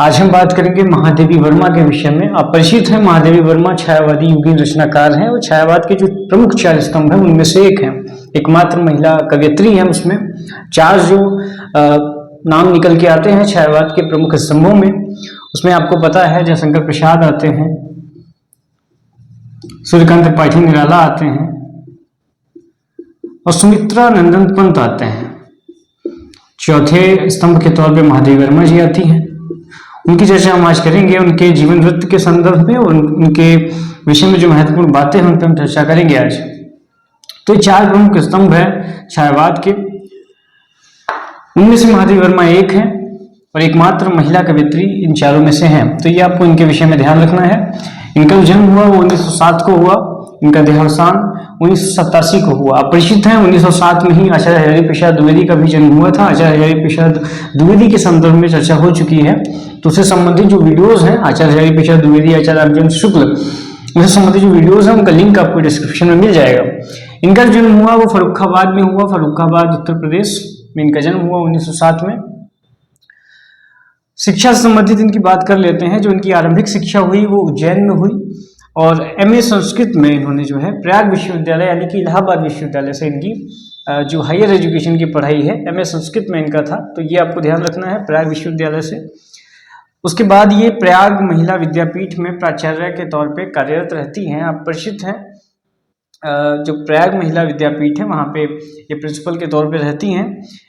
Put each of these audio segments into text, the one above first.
आज हम बात करेंगे महादेवी वर्मा के विषय में। आप परिचित हैं, महादेवी वर्मा छायावादी युगीन रचनाकार हैं और छायावाद के जो प्रमुख चार स्तंभ हैं उनमें से एक है। एकमात्र महिला कवयित्री हैं। उसमें चार जो नाम निकल के आते हैं छायावाद के प्रमुख स्तंभों में, उसमें आपको पता है जयशंकर प्रसाद आते हैं, सूर्यकांत त्रिपाठी निराला आते हैं और सुमित्रा नंदन पंत आते हैं। चौथे स्तंभ के तौर पे महादेवी वर्मा जी आती हैं। उनकी चर्चा हम आज करेंगे, उनके जीवन वृत्त के संदर्भ में और उनके विषय में जो महत्वपूर्ण बातें हैं उन पर हम चर्चा करेंगे आज। तो ये चार प्रमुख स्तंभ है छायावाद के, उनमें से महादेवी वर्मा एक है और एकमात्र महिला कवयित्री इन चारों में से हैं। तो ये आपको इनके विषय में ध्यान रखना है। इनका जन्म हुआ वो 1907 को हुआ, इनका देहावसान 1987 को हुआ। आप परिचित हैं, 1907 में ही आचार्य हरिहर प्रसाद द्विवेदी का भी जन्म हुआ था। आचार्य हरिहर प्रसाद द्विवेदी के संदर्भ में चर्चा हो चुकी है, तो उससे संबंधित जो वीडियोस हैं आचार्य हरिहर प्रसाद द्विवेदी, आचार्य रामचंद्र शुक्ल, उससे संबंधित जो वीडियोस हैं उनका लिंक आपको डिस्क्रिप्शन में मिल जाएगा। इनका जन्म हुआ वो फर्रुखाबाद में हुआ, फर्रुखाबाद उत्तर प्रदेश में इनका जन्म हुआ 1907 में। शिक्षा से संबंधित इनकी बात कर लेते हैं। जो इनकी आरंभिक शिक्षा हुई वो उज्जैन में हुई और एमए संस्कृत में इन्होंने जो है प्रयाग विश्वविद्यालय यानी कि इलाहाबाद विश्वविद्यालय से इनकी जो हायर एजुकेशन की पढ़ाई है एमए संस्कृत में इनका था। तो ये आपको ध्यान रखना है, प्रयाग विश्वविद्यालय से। उसके बाद ये प्रयाग महिला विद्यापीठ में प्राचार्य के तौर पे कार्यरत रहती हैं। आप परिचित हैं, जो प्रयाग महिला विद्यापीठ है वहाँ पे ये प्रिंसिपल के तौर पे रहती हैं।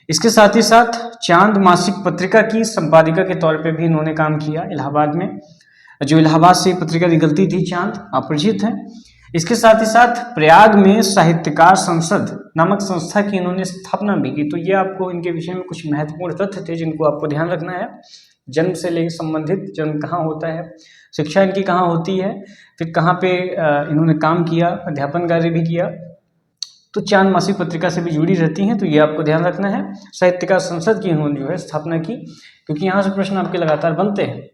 इसके साथ ही साथ चांद मासिक पत्रिका की संपादिका के तौर पे भी इन्होंने काम किया इलाहाबाद में, जो इलाहाबाद से पत्रिका निकलती थी चांद, आप परिचित हैं। इसके साथ ही साथ प्रयाग में साहित्यकार संसद नामक संस्था की इन्होंने स्थापना भी की। तो ये आपको इनके विषय में कुछ महत्वपूर्ण तथ्य थे जिनको आपको ध्यान रखना है। जन्म से लेकर संबंधित, जन्म कहाँ होता है, शिक्षा इनकी कहाँ होती है, फिर कहाँ पे इन्होंने काम किया, अध्यापन कार्य भी किया, तो चांद मासिक पत्रिका से भी जुड़ी रहती हैं। तो ये आपको ध्यान रखना है। साहित्यकार संसद की इन्होंने जो है स्थापना की, क्योंकि यहाँ से प्रश्न आपके लगातार बनते हैं।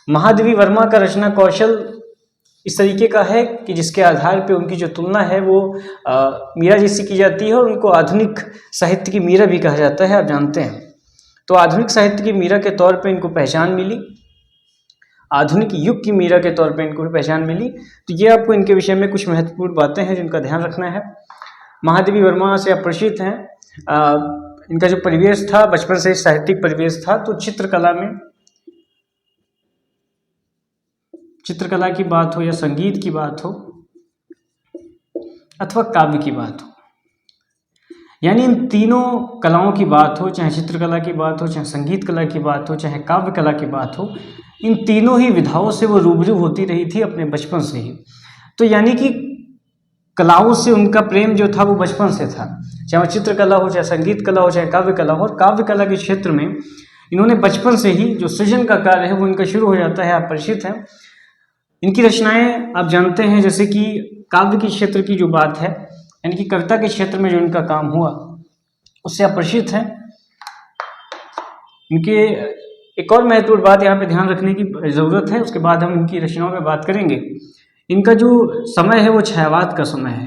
महादेवी वर्मा का रचना कौशल इस तरीके का है कि जिसके आधार पे उनकी जो तुलना है वो मीरा जी से की जाती है और उनको आधुनिक साहित्य की मीरा भी कहा जाता है, आप जानते हैं। तो आधुनिक साहित्य की मीरा के तौर पे इनको पहचान मिली, आधुनिक युग की मीरा के तौर पे इनको भी पहचान मिली। तो ये आपको इनके विषय में कुछ महत्वपूर्ण बातें हैं जिनका ध्यान रखना है। महादेवी वर्मा से आप परिचित हैं। इनका जो परिवेश था बचपन से साहित्यिक परिवेश था, तो चित्रकला में, चित्रकला की बात हो या संगीत की बात हो अथवा काव्य की बात हो, यानी इन तीनों कलाओं की बात हो, चाहे चित्रकला की बात हो, चाहे संगीत कला की बात हो, चाहे काव्य कला की बात हो, इन तीनों ही विधाओं से वो रूबरू होती रही थी अपने बचपन से ही। तो यानी कि कलाओं से उनका प्रेम जो था वो बचपन से था, चाहे वो चित्रकला हो, चाहे संगीत कला हो, चाहे काव्य कला हो। और काव्य कला के क्षेत्र में इन्होंने बचपन से ही जो सृजन का कार्य है वो इनका शुरू हो जाता है, आप परिचित हैं। इनकी रचनाएं आप जानते हैं, जैसे कि काव्य के क्षेत्र की जो बात है, यानी कि कविता के क्षेत्र में जो इनका काम हुआ उससे आप परिचित हैं। इनके एक और महत्वपूर्ण बात यहाँ पे ध्यान रखने की ज़रूरत है, उसके बाद हम इनकी रचनाओं पे बात करेंगे। इनका जो समय है वो छायावाद का समय है,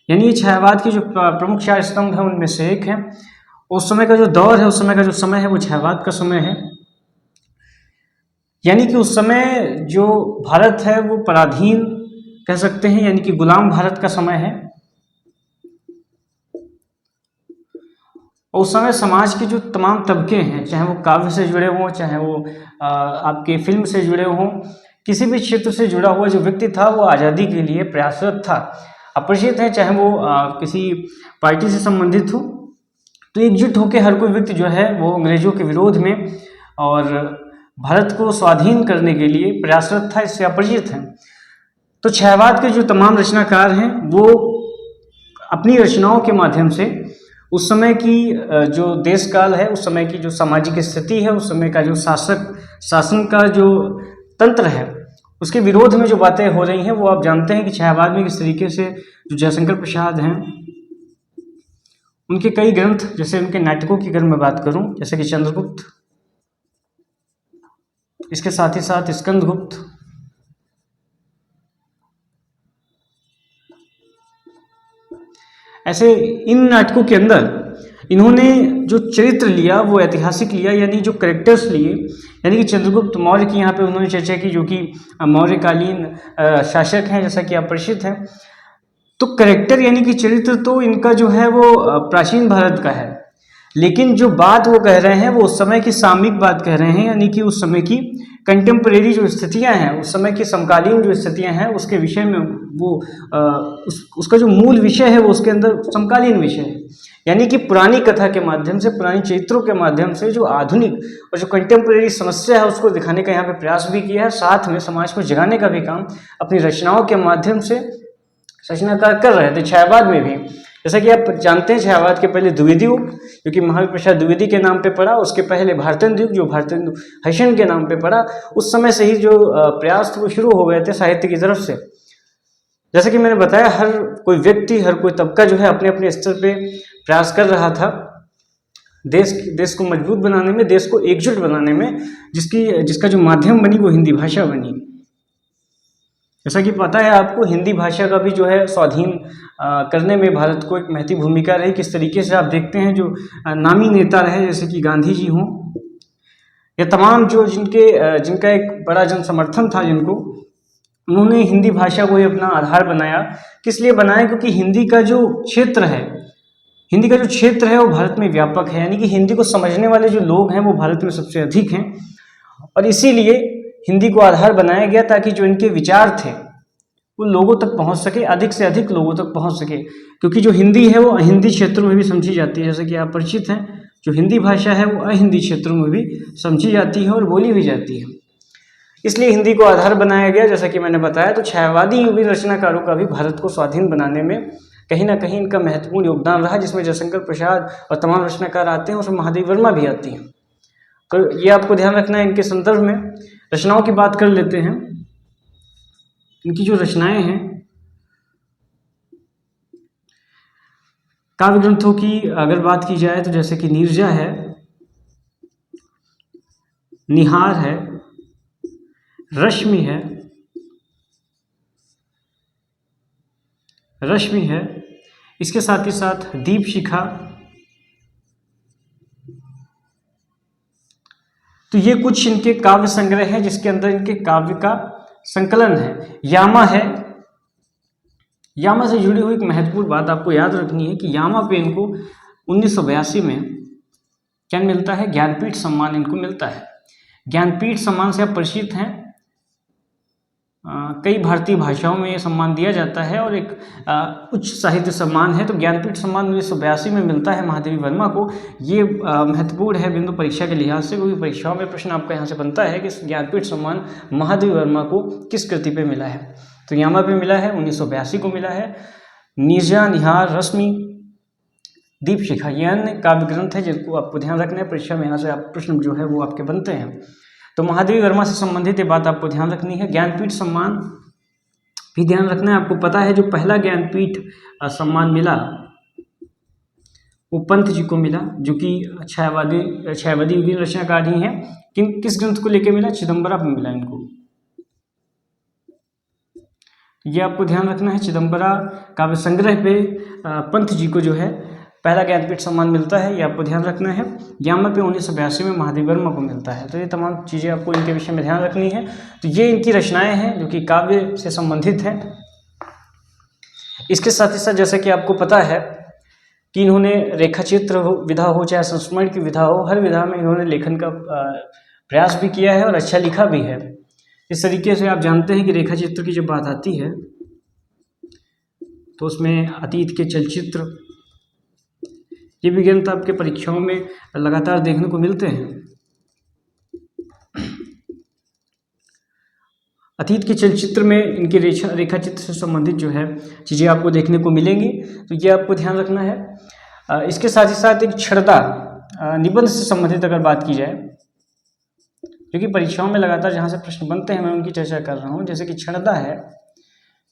यानी ये छायावाद की जो प्रमुख चार स्तंभ है उनमें से एक है। उस समय का जो दौर है, उस समय का जो समय है वो छायावाद का समय है। यानी कि उस समय जो भारत है वो पराधीन कह सकते हैं, यानी कि गुलाम भारत का समय है। और उस समय समाज के जो तमाम तबके हैं, चाहे वो काव्य से जुड़े हों, चाहे वो आपके फिल्म से जुड़े हों, किसी भी क्षेत्र से जुड़ा हुआ जो व्यक्ति था वो आज़ादी के लिए प्रयासरत था, अपरिचित है, चाहे वो किसी पार्टी से संबंधित हो। तो एकजुट होकर हर कोई व्यक्ति जो है वो अंग्रेजों के विरोध में और भारत को स्वाधीन करने के लिए प्रयासरत था, इससे अपरिचित हैं। तो छायावाद के जो तमाम रचनाकार हैं वो अपनी रचनाओं के माध्यम से उस समय की जो देश काल है, उस समय की जो सामाजिक स्थिति है, उस समय का जो शासन का जो तंत्र है, उसके विरोध में जो बातें हो रही हैं वो आप जानते हैं कि छायावाद में किस तरीके से जो जयशंकर प्रसाद हैं उनके कई ग्रंथ, जैसे उनके नाटकों की अगर मैं बात करूं, जैसे कि चंद्रगुप्त, इसके साथ ही साथ स्कंदगुप्त, ऐसे इन नाटकों के अंदर इन्होंने जो चरित्र लिया वो ऐतिहासिक लिया, यानी जो करेक्टर्स लिए, यानी कि चंद्रगुप्त मौर्य की यहाँ पे उन्होंने चर्चा की, जो कि मौर्यकालीन शासक हैं, जैसा कि आप परिचित हैं। तो करेक्टर यानी कि चरित्र तो इनका जो है वो प्राचीन भारत का है, लेकिन जो बात वो कह रहे हैं वो उस समय की सामयिक बात कह रहे हैं, यानी कि उस समय की कंटेम्परेरी जो स्थितियां हैं, उस समय की समकालीन जो स्थितियां हैं उसके विषय में वो उसका जो मूल विषय है वो उसके अंदर समकालीन विषय है, यानी कि पुरानी कथा के माध्यम से, पुरानी चरित्रों के माध्यम से जो आधुनिक और जो कंटेम्परेरी समस्या है उसको दिखाने का यहाँ पे प्रयास भी किया है, साथ में समाज को जगाने का भी काम अपनी रचनाओं के माध्यम से रचनाकार कर रहे थे। छायावाद में भी, जैसा कि आप जानते हैं, छायावाद के पहले द्विवेदी युग, जो कि महावीर प्रसाद द्विवेदी के नाम पे पड़ा, उसके पहले भारतेंदु युग, जो भारतेंदु हरिश्चंद्र के नाम पे पड़ा। उस समय से ही जो प्रयास थे वो शुरू हो गए थे साहित्य की तरफ से। जैसा कि मैंने बताया, हर कोई व्यक्ति, हर कोई तबका जो है अपने अपने स्तर पे प्रयास कर रहा था देश को मजबूत बनाने में, देश को एकजुट बनाने में, जिसका जो माध्यम बनी वो हिंदी भाषा बनी। जैसा कि पता है आपको, हिंदी भाषा का भी जो है स्वाधीन करने में भारत को एक महत्वपूर्ण भूमिका रही। किस तरीके से आप देखते हैं, जो नामी नेता रहे जैसे कि गांधी जी हों, ये तमाम जो जिनका एक बड़ा जन समर्थन था, उन्होंने हिंदी भाषा को ही अपना आधार बनाया। किस लिए बनाया? क्योंकि हिंदी का जो क्षेत्र है वो भारत में व्यापक है, यानी कि हिंदी को समझने वाले जो लोग हैं वो भारत में सबसे अधिक हैं, और इसीलिए हिंदी को आधार बनाया गया ताकि जो इनके विचार थे वो लोगों तक पहुंच सके, अधिक से अधिक लोगों तक पहुंच सके। क्योंकि जो हिंदी है वो अहिंदी क्षेत्रों में भी समझी जाती है, जैसे कि आप परिचित हैं, जो हिंदी भाषा है वो अहिंदी क्षेत्रों में भी समझी जाती है और बोली भी जाती है। इसलिए हिंदी को आधार बनाया गया, जैसा कि मैंने बताया। तो छायावादी युगीन रचनाकारों का भी भारत को स्वाधीन बनाने में कहीं ना कहीं इनका महत्वपूर्ण योगदान रहा, जिसमें जयशंकर प्रसाद और तमाम रचनाकार आते हैं, उसमें महादेवी वर्मा भी आती हैं। तो ये आपको ध्यान रखना है। इनके संदर्भ में रचनाओं की बात कर लेते हैं। इनकी जो रचनाएं हैं, काव्य ग्रंथों की अगर बात की जाए तो जैसे कि नीरजा है, निहार है, रश्मि है, इसके साथ ही साथ दीप शिखा। तो ये कुछ इनके काव्य संग्रह हैं जिसके अंदर इनके काव्य का संकलन है। यामा है, यामा से जुड़ी हुई एक महत्वपूर्ण बात आपको याद रखनी है कि यामा पे इनको 1982 में क्या मिलता है? ज्ञानपीठ सम्मान इनको मिलता है। ज्ञानपीठ सम्मान से आप परिचित हैं, कई भारतीय भाषाओं में ये सम्मान दिया जाता है और एक उच्च साहित्य सम्मान है। तो ज्ञानपीठ सम्मान 1982 में मिलता है महादेवी वर्मा को। ये महत्वपूर्ण है बिंदु परीक्षा के लिहाज से, क्योंकि परीक्षाओं में प्रश्न आपका यहाँ से बनता है कि ज्ञानपीठ सम्मान महादेवी वर्मा को किस कृति पे मिला है। तो यामा पे मिला है, 1982 को मिला है। नीरजा, निहार, रश्मि, दीप शिखा, ये अन्य काव्य ग्रंथ है जिनको आपको ध्यान रखना है। परीक्षा में यहाँ से आप प्रश्न जो है वो आपके बनते हैं। तो महादेवी वर्मा से संबंधित ये बात आपको ध्यान रखनी है। ज्ञानपीठ सम्मान भी ध्यान रखना है। आपको पता है जो पहला ज्ञानपीठ सम्मान मिला वो पंत जी को मिला, जो कि छायावादी युगीन रचनाकार ही हैं। किस ग्रंथ को लेकर मिला? चिदम्बरा पे मिला इनको। ये आपको ध्यान रखना है। चिदम्बरा काव्य संग्रह पे पंत जी को जो है पहला ज्ञानपीठ सम्मान मिलता है, ये आपको ध्यान रखना है। यामा पे 1982 में महादेवी वर्मा को मिलता है। तो ये तमाम चीज़ें आपको इनके विषय में ध्यान रखनी है। तो ये इनकी रचनाएं हैं जो कि काव्य से संबंधित हैं। इसके साथ ही साथ जैसा कि आपको पता है कि इन्होंने रेखाचित्र विधा हो चाहे संस्मरण की विधा हो, हर विधा में इन्होंने लेखन का प्रयास भी किया है और अच्छा लिखा भी है। इस तरीके से आप जानते हैं कि रेखाचित्र की जब बात आती है तो उसमें अतीत के चलचित्र, ये भी ग्रंथ आपके परीक्षाओं में लगातार देखने को मिलते हैं। अतीत के चलचित्र में इनके रेखाचित्र से संबंधित जो है चीज़ें आपको देखने को मिलेंगी, तो ये आपको ध्यान रखना है। इसके साथ ही साथ एक छड़दा निबंध से संबंधित अगर बात की जाए, क्योंकि परीक्षाओं में लगातार जहाँ से प्रश्न बनते हैं मैं उनकी चर्चा कर रहा हूँ। जैसे कि छड़दा है,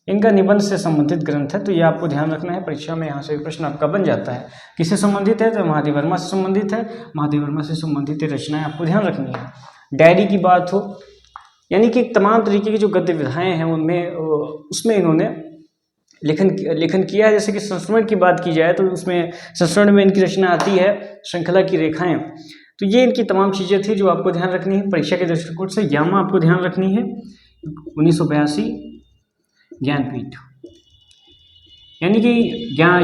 इनका निबंध से संबंधित ग्रंथ है, तो ये आपको ध्यान रखना है। परीक्षा में यहाँ से प्रश्न आपका बन जाता है। किससे संबंधित है? तो महादेवी वर्मा से संबंधित है। महादेवी वर्मा से संबंधित रचनाएं आपको ध्यान रखनी है। डायरी की बात हो, यानी कि तमाम तरीके की जो गद्य विधाएं हैं उसमें इन्होंने लेखन किया है। जैसे कि संस्मरण की बात की जाए तो उसमें संस्मरण में इनकी रचना आती है श्रृंखला की रेखाएं। तो ये इनकी तमाम चीज़ें थी जो आपको ध्यान रखनी है परीक्षा के दृष्टिकोण से। यामा आपको ध्यान रखनी है 1982 ज्ञानपीठ, यानी कि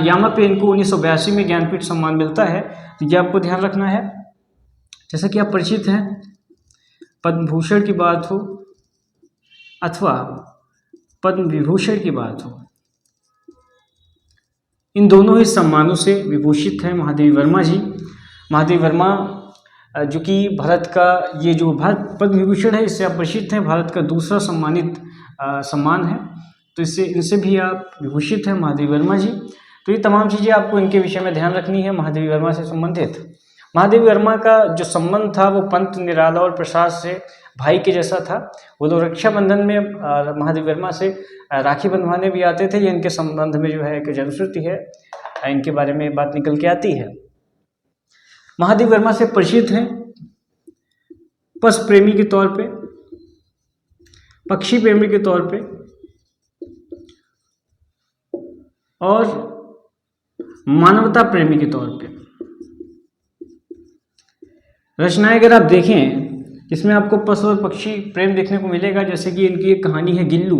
यामा पे इनको 1982 में ज्ञानपीठ सम्मान मिलता है। तो ये आपको ध्यान रखना है। जैसा कि आप परिचित हैं, पद्म भूषण की बात हो अथवा पद्म विभूषण की बात हो, इन दोनों ही सम्मानों से विभूषित हैं महादेवी वर्मा जी। महादेवी वर्मा जो कि भारत का ये जो भारत पद्म विभूषण है इससे आप परिचित हैं, भारत का दूसरा सम्मानित सम्मान है। तो इससे इनसे भी आप विभूषित हैं महादेवी वर्मा जी। तो ये तमाम चीज़ें आपको इनके विषय में ध्यान रखनी है महादेवी वर्मा से संबंधित। महादेवी वर्मा का जो संबंध था वो पंत निराला और प्रसाद से भाई के जैसा था। वो लोग रक्षाबंधन में महादेवी वर्मा से राखी बंधवाने भी आते थे। ये इनके संबंध में जो है एक जनश्रुति है, इनके बारे में बात निकल के आती है। महादेवी वर्मा से परिचित हैं पशु प्रेमी के तौर पे, पक्षी प्रेमी के तौर पे और मानवता प्रेमी के तौर पे। रचनाएं अगर आप देखें इसमें आपको पशु और पक्षी प्रेम देखने को मिलेगा। जैसे कि इनकी एक कहानी है गिल्लू।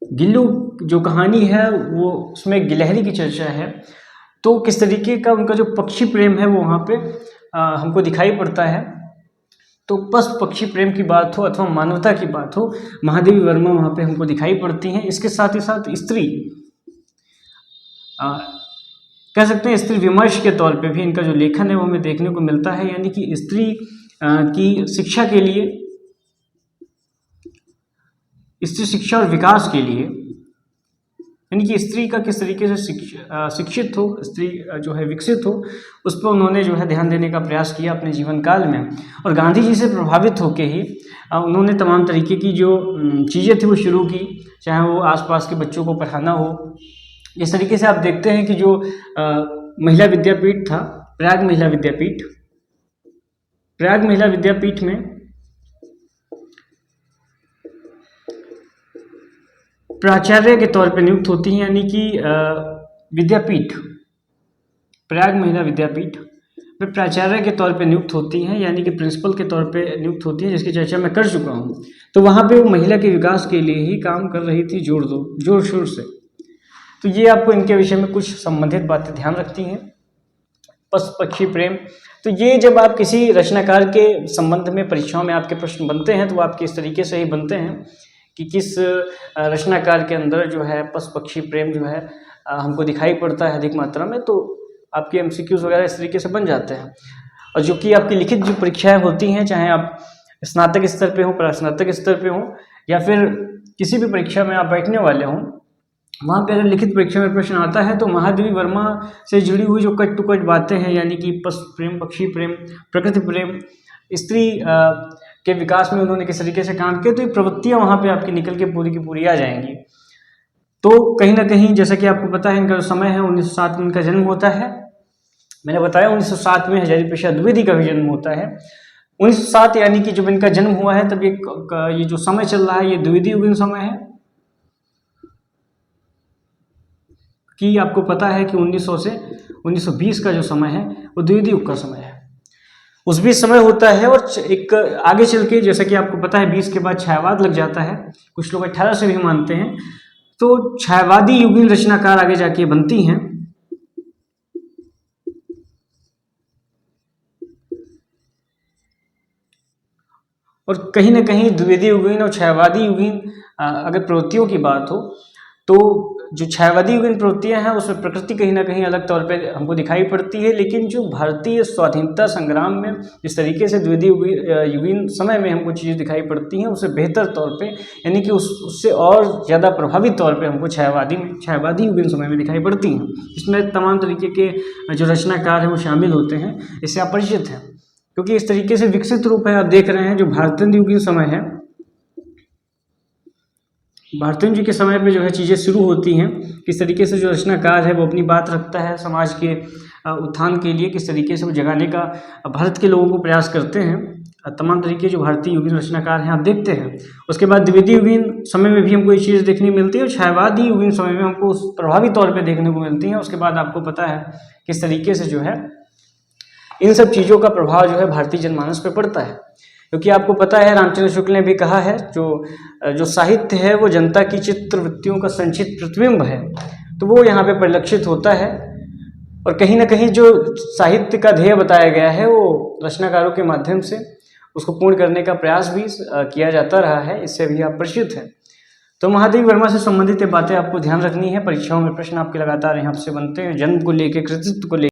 गिल्लू जो कहानी है वो उसमें गिलहरी की चर्चा है। तो किस तरीके का उनका जो पक्षी प्रेम है वो वहाँ पे हमको दिखाई पड़ता है। तो पशु पक्षी प्रेम की बात हो अथवा मानवता की बात हो, महादेवी वर्मा वहाँ पे हमको दिखाई पड़ती हैं। इसके साथ ही साथ स्त्री कह सकते हैं स्त्री विमर्श के तौर पे भी इनका जो लेखन है वो हमें देखने को मिलता है। यानी कि स्त्री की शिक्षा के लिए, स्त्री शिक्षा और विकास के लिए, यानी कि स्त्री का किस तरीके से शिक्षित हो, स्त्री जो है विकसित हो, उस पर उन्होंने जो है ध्यान देने का प्रयास किया अपने जीवन काल में। और गांधी जी से प्रभावित होकर ही उन्होंने तमाम तरीके की जो चीज़ें थी वो शुरू की, चाहे वो आसपास के बच्चों को पढ़ाना हो। इस तरीके से आप देखते हैं कि जो महिला विद्यापीठ था, प्रयाग महिला विद्यापीठ, प्रयाग महिला विद्यापीठ में प्राचार्य के तौर पर नियुक्त होती हैं। यानी कि विद्यापीठ, प्रयाग महिला विद्यापीठ में प्राचार्य के तौर पे नियुक्त होती हैं, यानी कि प्रिंसिपल के तौर पे नियुक्त होती हैं, जिसकी चर्चा मैं कर चुका हूँ। तो वहाँ पे वो महिला के विकास के लिए ही काम कर रही थी जोर शोर से। तो ये आपको इनके विषय में कुछ संबंधित बातें ध्यान रखती हैं। पशु पक्षी प्रेम, तो ये जब आप किसी रचनाकार के संबंध में परीक्षाओं में आपके प्रश्न बनते हैं तो आपके इस तरीके से ही बनते हैं कि किस रचनाकार के अंदर जो है पशु पक्षी प्रेम जो है हमको दिखाई पड़ता है अधिक मात्रा में। तो आपके एमसीक्यूज वगैरह इस तरीके से बन जाते हैं। और जो कि आपकी लिखित जो परीक्षाएं होती हैं, चाहे आप स्नातक स्तर पे हो, प्रास्नातक स्तर पे हो, या फिर किसी भी परीक्षा में आप बैठने वाले हों, वहाँ पे अगर लिखित परीक्षा में प्रश्न आता है तो महादेवी वर्मा से जुड़ी हुई जो कट टू कट बातें हैं, यानी कि पशु प्रेम, पक्षी प्रेम, प्रकृति प्रेम, स्त्री के विकास में उन्होंने किस तरीके से काम किया, तो ये प्रवृत्तियाँ वहाँ पे आपकी निकल के पूरी की पूरी आ जाएंगी। तो कहीं ना कहीं जैसा कि आपको पता है इनका जो समय है 1907 में इनका जन्म होता है। मैंने बताया 1907 में हजारी प्रसाद द्विवेदी का भी जन्म होता है। 1907 यानी कि जब इनका जन्म हुआ है तब ये जो समय चल रहा है ये द्विवेदी युगीन समय है। कि आपको पता है कि 1900 से 1920 का जो समय है वो द्विवेदी युग का समय है। उस बीच समय होता है और एक आगे चल के जैसा कि आपको पता है 20 के बाद छायावाद लग जाता है। कुछ लोग 18 से भी मानते हैं। तो छायावादी युगीन रचनाकार आगे जाके बनती हैं। और कहीं ना कहीं द्विवेदी युगीन और छायावादी युगीन अगर प्रवृत्तियों की बात हो तो जो छायावादी युगीन प्रवृत्तियां हैं उसमें प्रकृति कहीं ना कहीं अलग तौर पे हमको दिखाई पड़ती है। लेकिन जो भारतीय स्वाधीनता संग्राम में जिस तरीके से द्विवेदी युगीन समय में हमको चीज़ें दिखाई पड़ती हैं उससे बेहतर तौर पे, यानी कि उससे और ज़्यादा प्रभावित तौर पे हमको छायावादी युगीन समय में दिखाई पड़ती हैं। इसमें तमाम तरीके के जो रचनाकार हैं वो शामिल होते हैं। इससे आप परिचित हैं क्योंकि इस तरीके से विकसित रूप है। आप देख रहे हैं जो भारतेंद्र युगीन समय है, भारतेंद्र जी के समय पे जो है चीज़ें शुरू होती हैं। किस तरीके से जो रचनाकार है वो अपनी बात रखता है समाज के उत्थान के लिए, किस तरीके से वो जगाने का भारत के लोगों को प्रयास करते हैं। तमाम तरीके जो भारतीय युगीन रचनाकार हैं आप देखते हैं। उसके बाद द्विवेदी युगीन समय में भी हमको ये चीज़ देखने मिलती है और छायावादी युगीन समय में हमको उस प्रभावी तौर पे देखने को मिलती है। उसके बाद आपको पता है किस तरीके से जो है इन सब चीज़ों का प्रभाव जो है भारतीय जनमानस पे पड़ता है, क्योंकि आपको पता है रामचंद्र शुक्ल ने भी कहा है जो साहित्य है वो जनता की चित्रवृत्तियों का संचित प्रतिबिंब है, तो वो यहाँ पे परिलक्षित होता है। और कहीं ना कहीं जो साहित्य का ध्येय बताया गया है वो रचनाकारों के माध्यम से उसको पूर्ण करने का प्रयास भी किया जाता रहा है, इससे भी आप परिचित हैं। तो महादेवी वर्मा से संबंधित ये बातें आपको ध्यान रखनी है। परीक्षाओं में प्रश्न आपके लगातार यहाँ से बनते हैं, जन्म को लेकर, कृतित्व को लेकर।